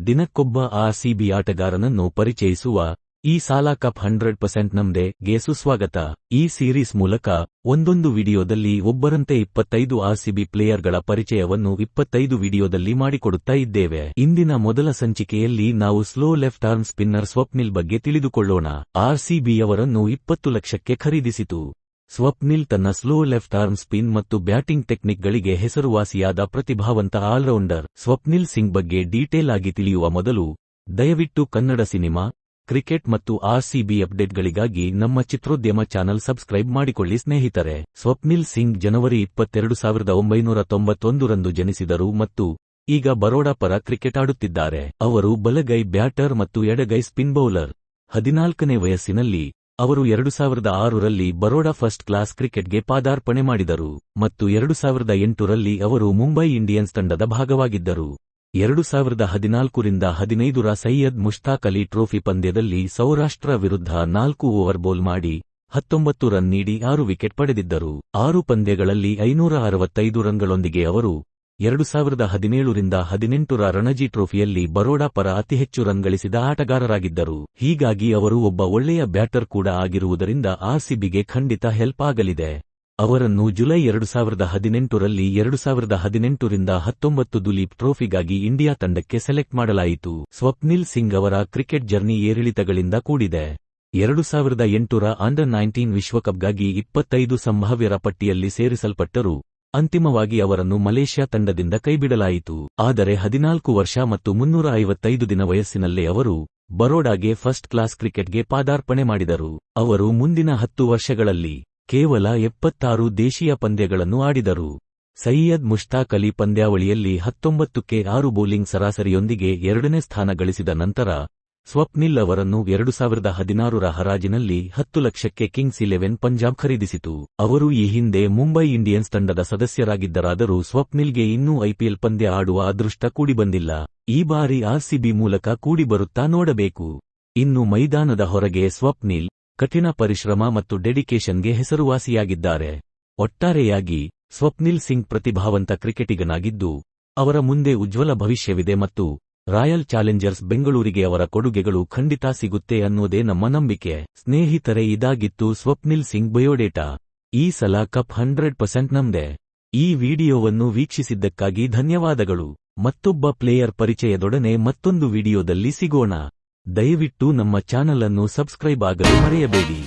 ದಿನಕ್ಕೊಬ್ಬ RCB ಆಟಗಾರನನ್ನು ಪರಿಚಯಿಸುವ ಈ ಸಾಲ ಕಪ್ 100% ನಮ್ದೇ ಗೆ ಸುಸ್ವಾಗತ. ಈ ಸೀರೀಸ್ ಮೂಲಕ ಒಂದೊಂದು ವಿಡಿಯೋದಲ್ಲಿ ಒಬ್ಬರಂತೆ 25 ಆರ್ಸಿಬಿ ಪ್ಲೇಯರ್ಗಳ ಪರಿಚಯವನ್ನು 25 ವಿಡಿಯೋದಲ್ಲಿ ಮಾಡಿಕೊಡುತ್ತಾ ಇದ್ದೇವೆ. ಇಂದಿನ ಮೊದಲ ಸಂಚಿಕೆಯಲ್ಲಿ ನಾವು slow left arm spinner Swapnil ಬಗ್ಗೆ ತಿಳಿದುಕೊಳ್ಳೋಣ. ಆರ್ಸಿಬಿಯವರನ್ನು 20 ಲಕ್ಷಕ್ಕೆ ಖರೀದಿಸಿತು. ಸ್ವಪ್ನಿಲ್ ತನ್ನ ಸ್ಲೋ ಲೆಫ್ಟ್ ಆರ್ಮ್ ಸ್ಪಿನ್ ಮತ್ತು ಬ್ಯಾಟಿಂಗ್ ಟೆಕ್ನಿಕ್ಗಳಿಗೆ ಹೆಸರುವಾಸಿಯಾದ ಪ್ರತಿಭಾವಂತ ಆಲ್ರೌಂಡರ್. ಸ್ವಪ್ನಿಲ್ ಸಿಂಗ್ ಬಗ್ಗೆ ಡೀಟೇಲ್ ಆಗಿ ತಿಳಿಯುವ ಮೊದಲು ದಯವಿಟ್ಟು ಕನ್ನಡ ಸಿನಿಮಾ, ಕ್ರಿಕೆಟ್ ಮತ್ತು ಆರ್ಸಿಬಿ ಅಪ್ಡೇಟ್ಗಳಿಗಾಗಿ ನಮ್ಮ ಚಿತ್ರೋದ್ಯಮ ಚಾನಲ್ ಸಬ್ಸ್ಕ್ರೈಬ್ ಮಾಡಿಕೊಳ್ಳಿ ಸ್ನೇಹಿತರೆ. ಸ್ವಪ್ನಿಲ್ ಸಿಂಗ್ ಜನವರಿ 22, 1991 ರಂದು ಜನಿಸಿದರು ಮತ್ತು ಈಗ ಬರೋಡಾ ಪರ ಕ್ರಿಕೆಟ್ ಆಡುತ್ತಿದ್ದಾರೆ. ಅವರು ಬಲಗೈ ಬ್ಯಾಟರ್ ಮತ್ತು ಎಡಗೈ ಸ್ಪಿನ್ ಬೌಲರ್. 14ನೇ ವಯಸ್ಸಿನಲ್ಲಿ ಅವರು 2006 ರಲ್ಲಿ ಬರೋಡಾ ಫಸ್ಟ್ ಕ್ಲಾಸ್ ಕ್ರಿಕೆಟ್ಗೆ ಪಾದಾರ್ಪಣೆ ಮಾಡಿದರು ಮತ್ತು 2008 ರಲ್ಲಿ ಅವರು ಮುಂಬೈ ಇಂಡಿಯನ್ಸ್ ತಂಡದ ಭಾಗವಾಗಿದ್ದರು. 2014 ರಿಂದ 15 ರ ಸೈಯದ್ ಮುಷ್ತಾಕ್ ಅಲಿ ಟ್ರೋಫಿ ಪಂದ್ಯದಲ್ಲಿ ಸೌರಾಷ್ಟ್ರ ವಿರುದ್ಧ 4 ಓವರ್ ಬೌಲ್ ಮಾಡಿ 19 ರನ್ ನೀಡಿ 6 ವಿಕೆಟ್ ಪಡೆದಿದ್ದರು. 6 ಪಂದ್ಯಗಳಲ್ಲಿ 565 ರನ್ಗಳೊಂದಿಗೆ ಅವರು 2017 ರಿಂದ 18 ರ ರಣಜಿ ಟ್ರೋಫಿಯಲ್ಲಿ ಬರೋಡಾ ಪರ ಅತಿ ಹೆಚ್ಚು ರನ್ ಗಳಿಸಿದ ಆಟಗಾರರಾಗಿದ್ದರು. ಹೀಗಾಗಿ ಅವರು ಒಬ್ಬ ಒಳ್ಳೆಯ ಬ್ಯಾಟರ್ ಕೂಡ ಆಗಿರುವುದರಿಂದ ಆರ್ಸಿಬಿಗೆ ಖಂಡಿತ ಹೆಲ್ಪ್ ಆಗಲಿದೆ. ಅವರನ್ನು ಜುಲೈ 2018 ರಲ್ಲಿ 2018 ರಿಂದ 19 ದುಲೀಪ್ ಟ್ರೋಫಿಗಾಗಿ ಇಂಡಿಯಾ ತಂಡಕ್ಕೆ ಸೆಲೆಕ್ಟ್ ಮಾಡಲಾಯಿತು. ಸ್ವಪ್ನಿಲ್ ಸಿಂಗ್ ಅವರ ಕ್ರಿಕೆಟ್ ಜರ್ನಿ ಏರಿಳಿತಗಳಿಂದ ಕೂಡಿದೆ. 2008 ರ ಅಂಡರ್-19 ವಿಶ್ವಕಪ್ಗಾಗಿ 25 ಸಂಭಾವ್ಯರ ಪಟ್ಟಿಯಲ್ಲಿ ಸೇರಿಸಲ್ಪಟ್ಟರು. ಅಂತಿಮವಾಗಿ ಅವರನ್ನು ಮಲೇಷ್ಯಾ ತಂಡದಿಂದ ಕೈಬಿಡಲಾಯಿತು. ಆದರೆ 14 ವರ್ಷ ಮತ್ತು 355 ದಿನ ವಯಸ್ಸಿನಲ್ಲೇ ಅವರು ಬರೋಡಾಗೆ ಫಸ್ಟ್ ಕ್ಲಾಸ್ ಕ್ರಿಕೆಟ್ಗೆ ಪಾದಾರ್ಪಣೆ ಮಾಡಿದರು. ಅವರು ಮುಂದಿನ 10 ವರ್ಷಗಳಲ್ಲಿ ಕೇವಲ 76 ದೇಶೀಯ ಪಂದ್ಯಗಳನ್ನು ಆಡಿದರು. ಸೈಯದ್ ಮುಷ್ತಾಕ್ ಅಲಿ ಪಂದ್ಯಾವಳಿಯಲ್ಲಿ 19ಕ್ಕೆ 6 ಬೌಲಿಂಗ್ ಸರಾಸರಿಯೊಂದಿಗೆ 2ನೇ ಸ್ಥಾನ ಗಳಿಸಿದ ನಂತರ ಸ್ವಪ್ನಿಲ್ ಅವರನ್ನು 2016 ರ ಹರಾಜಿನಲ್ಲಿ 10 ಲಕ್ಷಕ್ಕೆ ಕಿಂಗ್ಸ್ 11 ಪಂಜಾಬ್ ಖರೀದಿಸಿತು. ಅವರು ಈ ಹಿಂದೆ ಮುಂಬೈ ಇಂಡಿಯನ್ಸ್ ತಂಡದ ಸದಸ್ಯರಾಗಿದ್ದರಾದರೂ ಸ್ವಪ್ನಿಲ್ಗೆ ಇನ್ನೂ ಐಪಿಎಲ್ ಪಂದ್ಯ ಆಡುವ ಅದೃಷ್ಟ ಕೂಡಿಬಂದಿಲ್ಲ. ಈ ಬಾರಿ ಆರ್ಸಿಬಿ ಮೂಲಕ ಕೂಡಿಬರುತ್ತಾ ನೋಡಬೇಕು. ಇನ್ನು ಮೈದಾನದ ಹೊರಗೆ ಸ್ವಪ್ನಿಲ್ ಕಠಿಣ ಪರಿಶ್ರಮ ಮತ್ತು ಡೆಡಿಕೇಶನ್ಗೆ ಹೆಸರುವಾಸಿಯಾಗಿದ್ದಾರೆ. ಒಟ್ಟಾರೆಯಾಗಿ ಸ್ವಪ್ನಿಲ್ ಸಿಂಗ್ ಪ್ರತಿಭಾವಂತ ಕ್ರಿಕೆಟಿಗನಾಗಿದ್ದು ಅವರ ಮುಂದೆ ಉಜ್ವಲ ಭವಿಷ್ಯವಿದೆ ಮತ್ತು ರಾಯಲ್ ಚಾಲೆಂಜರ್ಸ್ ಬೆಂಗಳೂರಿಗೆ ಅವರ ಕೊಡುಗೆಗಳು ಖಂಡಿತ ಸಿಗುತ್ತೆ ಅನ್ನೋದೇ ನಮ್ಮ ನಂಬಿಕೆ. ಸ್ನೇಹಿತರೆ, ಇದಾಗಿತ್ತು ಸ್ವಪ್ನಿಲ್ ಸಿಂಗ್ ಬಯೋಡೇಟಾ. ಈ ಸಲ ಕಪ್ 100% ನಮ್ದೇ. ಈ ವಿಡಿಯೋವನ್ನು ವೀಕ್ಷಿಸಿದ್ದಕ್ಕಾಗಿ ಧನ್ಯವಾದಗಳು. ಮತ್ತೊಬ್ಬ ಪ್ಲೇಯರ್ ಪರಿಚಯದೊಡನೆ ಮತ್ತೊಂದು ವಿಡಿಯೋದಲ್ಲಿ ಸಿಗೋಣ. ದಯವಿಟ್ಟು ನಮ್ಮ ಚಾನಲ್ ಅನ್ನು ಸಬ್ಸ್ಕ್ರೈಬ್ ಆಗಲು ಮರೆಯಬೇಡಿ.